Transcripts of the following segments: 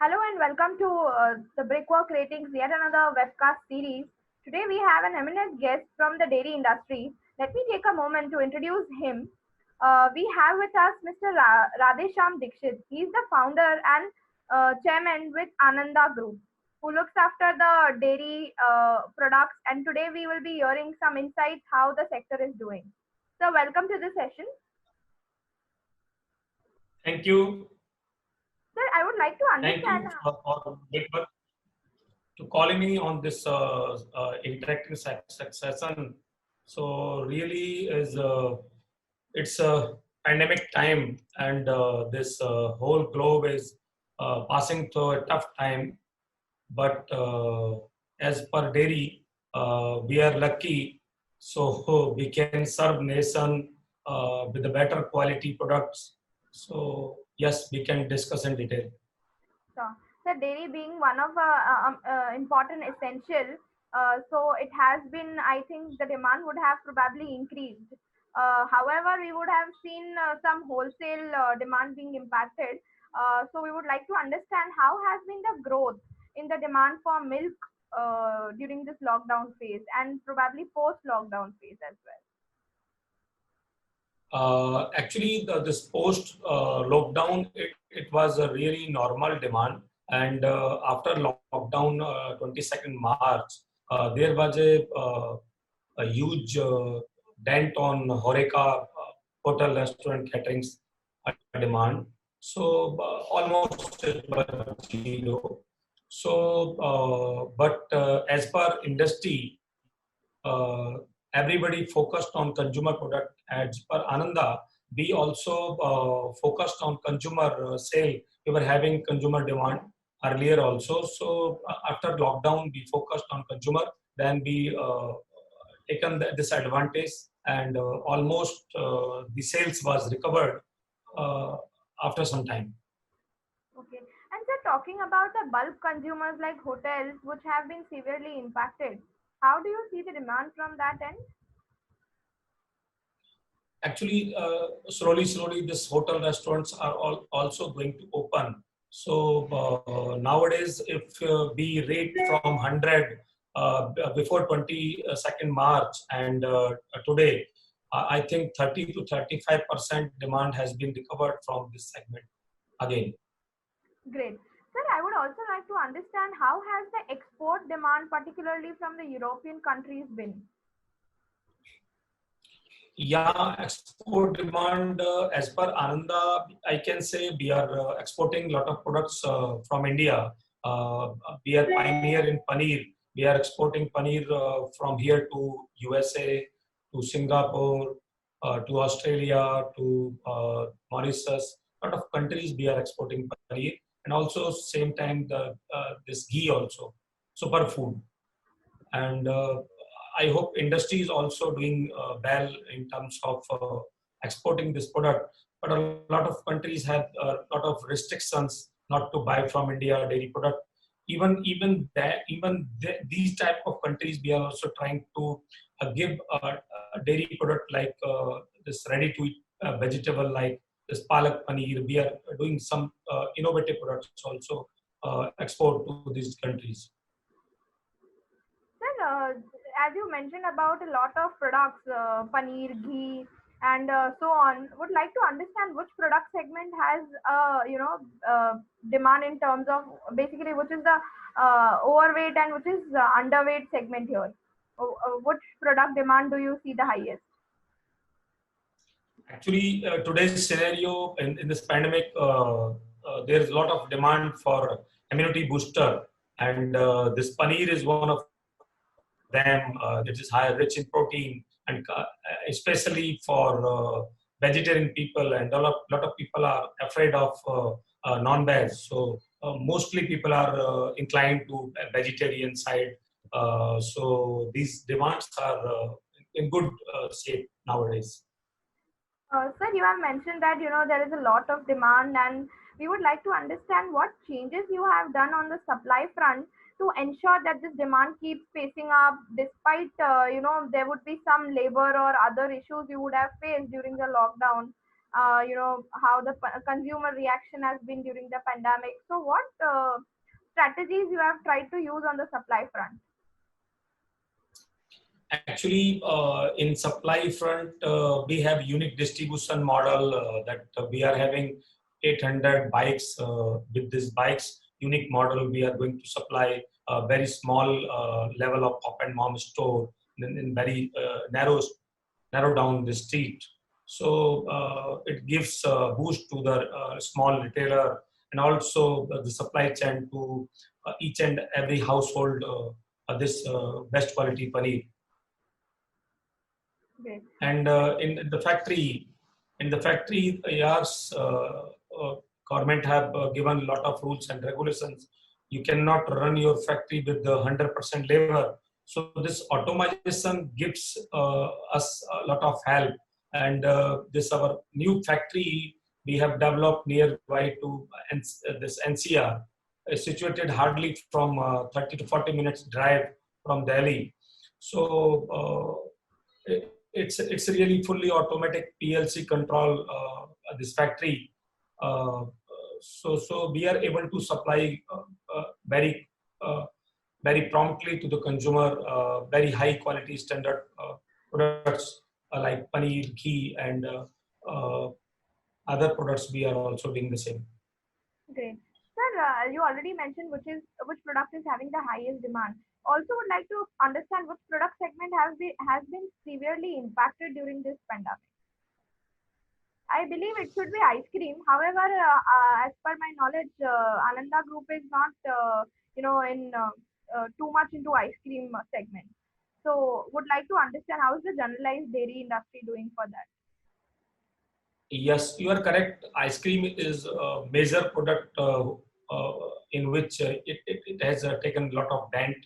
Hello and welcome to the Brickwork Ratings, yet another webcast series. Today we have an eminent guest from the dairy industry. Let me take a moment to introduce him. We have with us Mr. Radhesham Dikshit. He is the founder and chairman with Ananda Group, who looks after the dairy products. And today we will be hearing some insights how the sector is doing. So welcome to the session. Thank you. Sir, I would like to Thank you understand. for to calling me on this interactive session. So really is it's a pandemic time, and this whole globe is passing through a tough time. But as per dairy, we are lucky, so we can serve nation with the better quality products. So yes, we can discuss in detail. So, the dairy being one of important essential, so it has been. I think the demand would have probably increased. However, we would have seen some wholesale demand being impacted. So, we would like to understand how has been the growth in the demand for milk during this lockdown phase and probably post lockdown phase as well. Actually, this post lockdown, it was a really normal demand. And after lockdown, 22nd March, there was a huge dent on Horeca hotel restaurant caterings demand. So almost it was zero. So, as per industry, uh, everybody focused on consumer product. As per Ananda, we also focused on consumer sale. We were having consumer demand earlier also. So after lockdown, we focused on consumer. Then we taken this advantage, and almost the sales was recovered uh, after some time. Okay. And so talking about the bulk consumers like hotels, which have been severely impacted, how do you see the demand from that end? Actually, slowly, this hotel restaurants are also going to open. So nowadays, if we rate from 100 before 22nd March and today, I think 30 to 35% demand has been recovered from this segment again. Great. Sir, I would also like to understand how has the export demand, particularly from the European countries, been? Yeah, export demand as per Ananda, I can say we are exporting a lot of products from India. We are pioneer in paneer. We are exporting paneer from here to USA, to Singapore, to Australia, to Mauritius. A lot of countries we are exporting paneer, and also same time the this ghee also, superfood. And I hope industry is also doing well in terms of exporting this product. But a lot of countries have a lot of restrictions not to buy from India dairy product. These type of countries, we are also trying to give a dairy product like this ready to eat vegetable like this palak paneer. We are doing some innovative products also export to these countries. Sir, as you mentioned about a lot of products, paneer, ghee, and so on, would like to understand which product segment has, demand in terms of basically which is the overweight and which is underweight segment here. Which product demand do you see the highest? Actually, today's scenario in this pandemic, there's a lot of demand for immunity booster, and this paneer is one of them that is high, rich in protein, and especially for vegetarian people, and a lot of people are afraid of non-veg. So mostly people are inclined to a vegetarian side. So these demands are in good shape nowadays. Sir, you have mentioned that there is a lot of demand, and we would like to understand what changes you have done on the supply front to ensure that this demand keeps pacing up, despite there would be some labor or other issues you would have faced during the lockdown. how the consumer reaction has been during the pandemic. So what strategies you have tried to use on the supply front? Actually, in supply front, we have unique distribution model that we are having 800 bikes. With these bikes, unique model, we are going to supply a very small level of pop and mom store in very narrow down the street. So it gives a boost to the small retailer and also the supply chain to each and every household this best quality paneer. Great. And in the factory, yes, government have given a lot of rules and regulations. You cannot run your factory with the 100% labor. So this automation gives us a lot of help. And this our new factory we have developed nearby to this NCR, situated hardly from 30 to 40 minutes drive from Delhi. So it's really fully automatic PLC control this factory. Uh, so we are able to supply very uh, very promptly to the consumer very high quality standard products like paneer, ghee, and uh, other products. We are also doing the same. Great. Sir, you already mentioned which product is having the highest demand. Also would like to understand which product segment has been severely impacted during this pandemic. I believe it should be ice cream. However, as per my knowledge, Ananda Group is not, in too much into ice cream segment. So, would like to understand how is the generalized dairy industry doing for that? Yes, you are correct. Ice cream is a major product uh, in which it has taken a lot of dent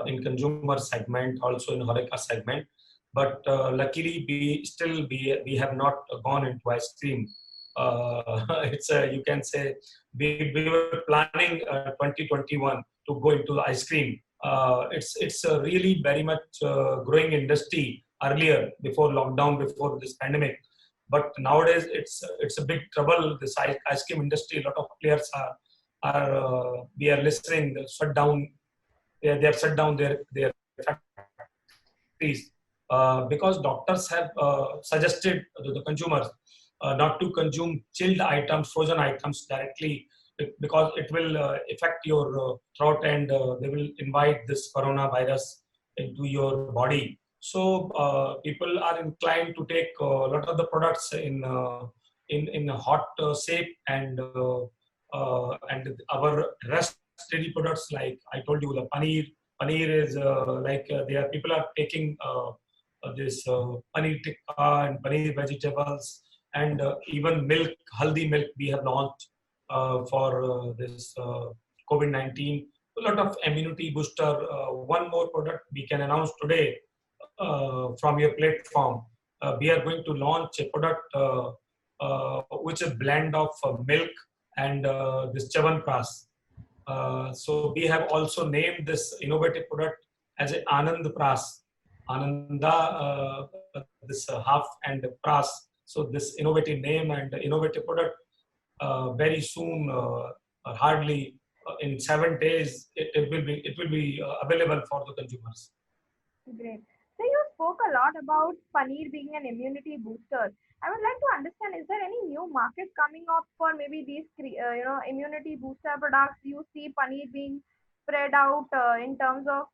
in consumer segment, also in Horeca segment. But luckily, we have not gone into ice cream. It's you can say we were planning 2021 to go into the ice cream. It's a really very much growing industry earlier before lockdown, before this pandemic, but nowadays it's a big trouble. This ice cream industry, a lot of players are we are listening shut down. They have shut down their factories because doctors have suggested to the consumers not to consume chilled items, frozen items directly because it will affect your throat and they will invite this coronavirus into your body. So people are inclined to take a lot of the products in a hot shape and our rest steady products like I told you the paneer. Paneer is there people are taking this paneer tikka and paneer vegetables and even milk, haldi milk we have launched for this COVID-19. A lot of immunity booster. One more product we can announce today from your platform. We are going to launch a product which is a blend of milk and this Chyawanprash. So we have also named this innovative product as a Anand Pras. Ananda, this half and Pras. So this innovative name and innovative product very soon, hardly in 7 days, it will be available for the consumers. Great. So you spoke a lot about paneer being an immunity booster. I would like to understand, is there any new market coming up for maybe these immunity booster products? You see paneer being spread out in terms of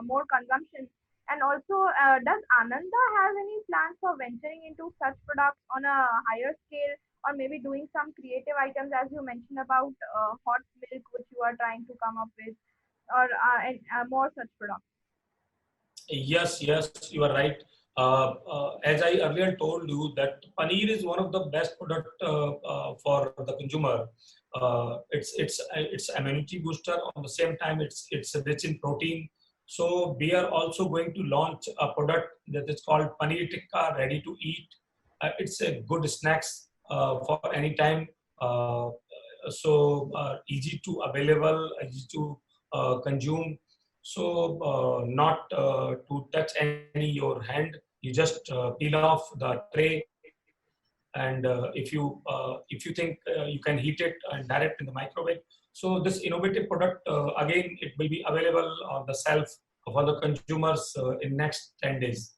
more consumption. And also, does Ananda have any plans for venturing into such products on a higher scale, or maybe doing some creative items as you mentioned about hot milk, which you are trying to come up with, or more such products? Yes, you are right. As I earlier told you, that paneer is one of the best product for the consumer. It's immunity booster. On the same time, it's rich in protein. So we are also going to launch a product that is called paneer tikka, ready to eat. It's a good snacks for any time. Easy to available, easy to consume, so not to touch any your hand. You just peel off the tray and if you think you can heat it and direct in the microwave. So this innovative product, again, it will be available on the shelf for the consumers in next 10 days.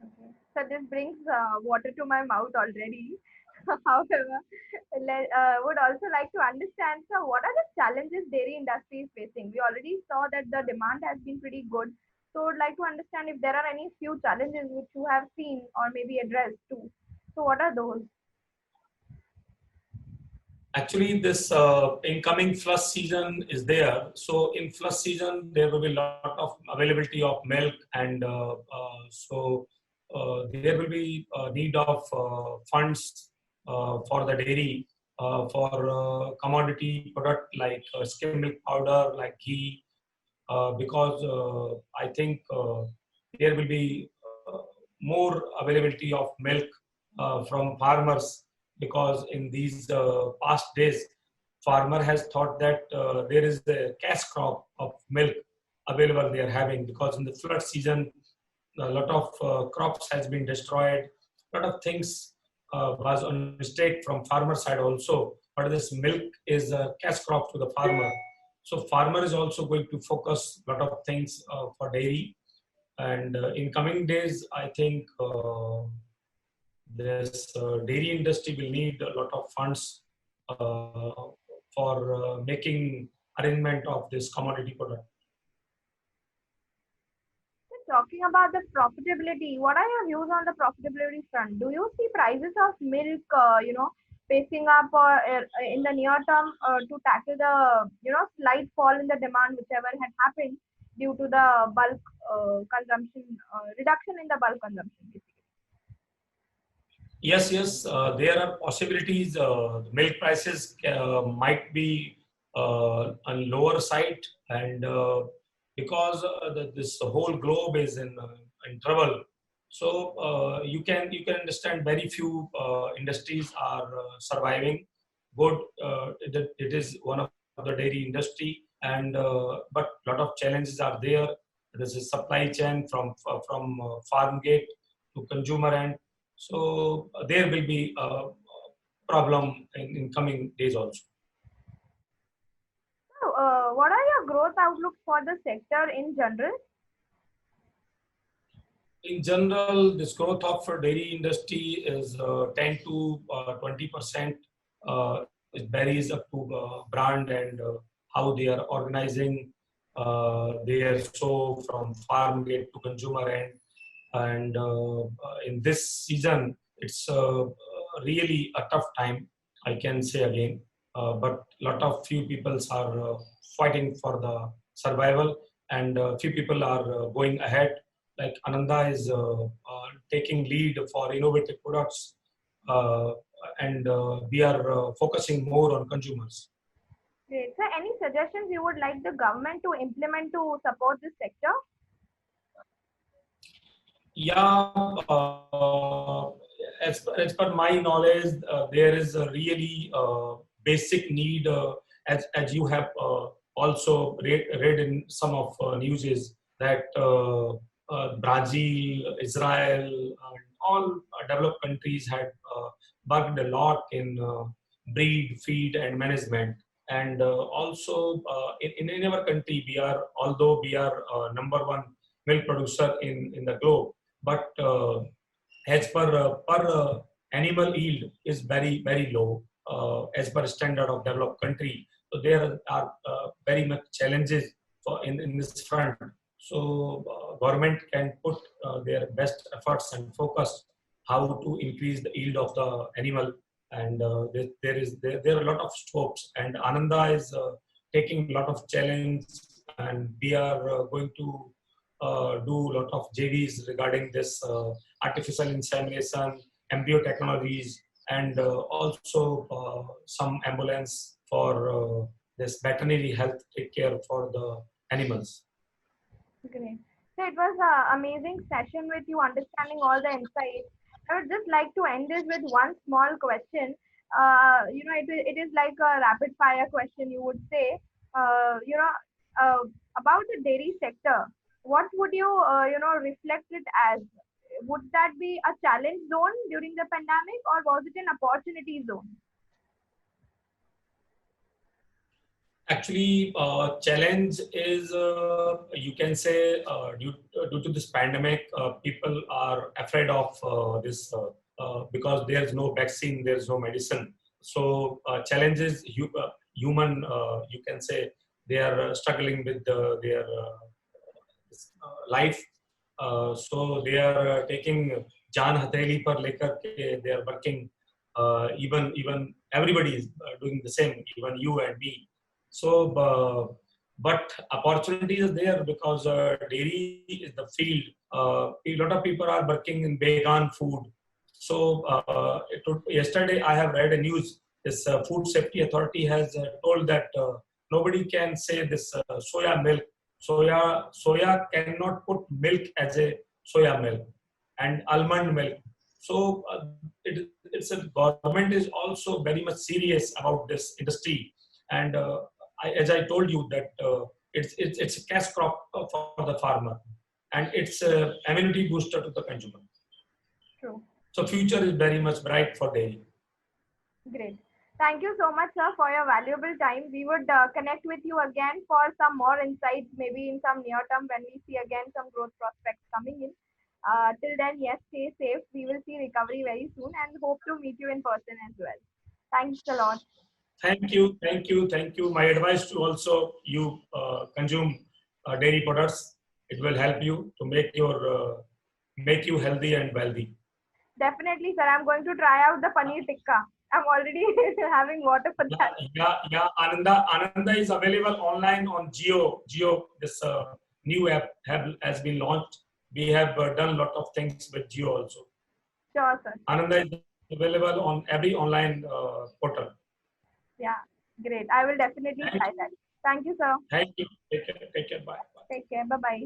Okay. So this brings water to my mouth already. However, would also like to understand, so what are the challenges dairy industry is facing? We already saw that the demand has been pretty good. So would like to understand if there are any few challenges which you have seen or maybe addressed too. So what are those? Actually, this incoming flush season is there. So in flush season, there will be a lot of availability of milk, and there will be need of funds for the dairy for commodity product like skim milk powder, like ghee, because I think there will be more availability of milk from farmers, because in these past days, farmer has thought that there is a cash crop of milk available they are having, because in the flood season a lot of crops has been destroyed, a lot of things was on mistake from farmer side also, but this milk is a cash crop to the farmer. So farmer is also going to focus a lot of things for dairy, and in coming days, I think this dairy industry will need a lot of funds for making arrangement of this commodity product. Talking about the profitability, what are your views on the profitability front? Do you see prices of milk, pacing up or in the near term to tackle the, slight fall in the demand, whichever had happened due to the bulk consumption, reduction in the bulk consumption? Yes, yes, there are possibilities. The milk prices might be on lower side, and because this whole globe is in trouble, so you can understand very few industries are surviving good. It is one of the dairy industry, and but lot of challenges are there. This is supply chain from farm gate to consumer end, so there will be a problem in coming days also. So, what are your growth outlooks for the sector in general? In general, this growth of dairy industry is 10 to 20%. It varies up to brand and how they are organizing their sow from farm gate to consumer end. And in this season, it's really a tough time, I can say again. But lot of few people are fighting for the survival, and few people are going ahead. Like Ananda is taking lead for innovative products, uh, and we are focusing more on consumers. Great. So, any suggestions you would like the government to implement to support this sector? Yeah, as per my knowledge, there is a really basic need, as you have also read in some of news, is that Brazil, Israel, and all developed countries had worked a lot in breed, feed, and management. And also in our country, although we are number one milk producer in the globe, but as per animal yield is very low as per standard of developed country. So there are very much challenges in this front. So government can put their best efforts and focus how to increase the yield of the animal, and there are a lot of scopes, and Ananda is taking a lot of challenge, and we are going to do a lot of JVs regarding this artificial insemination, embryo technologies, and also some ambulance for this veterinary health take care for the animals. Great. So, it was an amazing session with you, understanding all the insights. I would just like to end this with one small question. It is like a rapid fire question, you would say. Uh, about the dairy sector, what would you, reflect it as? would that be a challenge zone during the pandemic, or was it an opportunity zone? Actually, challenge is you can say due to this pandemic, people are afraid of this because there's no vaccine, there's no medicine. So challenges human, you can say they are struggling with their life. So they are taking jaan hatheli par lekar ke they are working. Even everybody is doing the same, even you and me. So, but opportunity is there because dairy is the field. A lot of people are working in vegan food. So, yesterday I have read a news. This Food Safety Authority has told that nobody can say this soya milk. Soya cannot put milk as a soya milk and almond milk. So, it's a government is also very much serious about this industry, and as I told you that it's a cash crop for the farmer, and it's a immunity booster to the consumer. True. So future is very much bright for dairy. Great. Thank you so much, sir, for your valuable time. We would connect with you again for some more insights, maybe in some near term when we see again some growth prospects coming in. Till then, yes, stay safe. We will see recovery very soon and hope to meet you in person as well. Thanks a lot. Thank you, thank you, thank you. My advice to also you consume dairy products. It will help you to make you healthy and wealthy. Definitely, sir. I'm going to try out the paneer tikka. I'm already having water for that. Yeah. Ananda is available online on Jio. Jio, this new app has been launched. We have done a lot of things with Jio also. Sure, sir. Ananda is available on every online portal. Yeah, great. I will definitely try that. Thank you, sir. Thank you. Take care. Bye. Take care. Bye bye.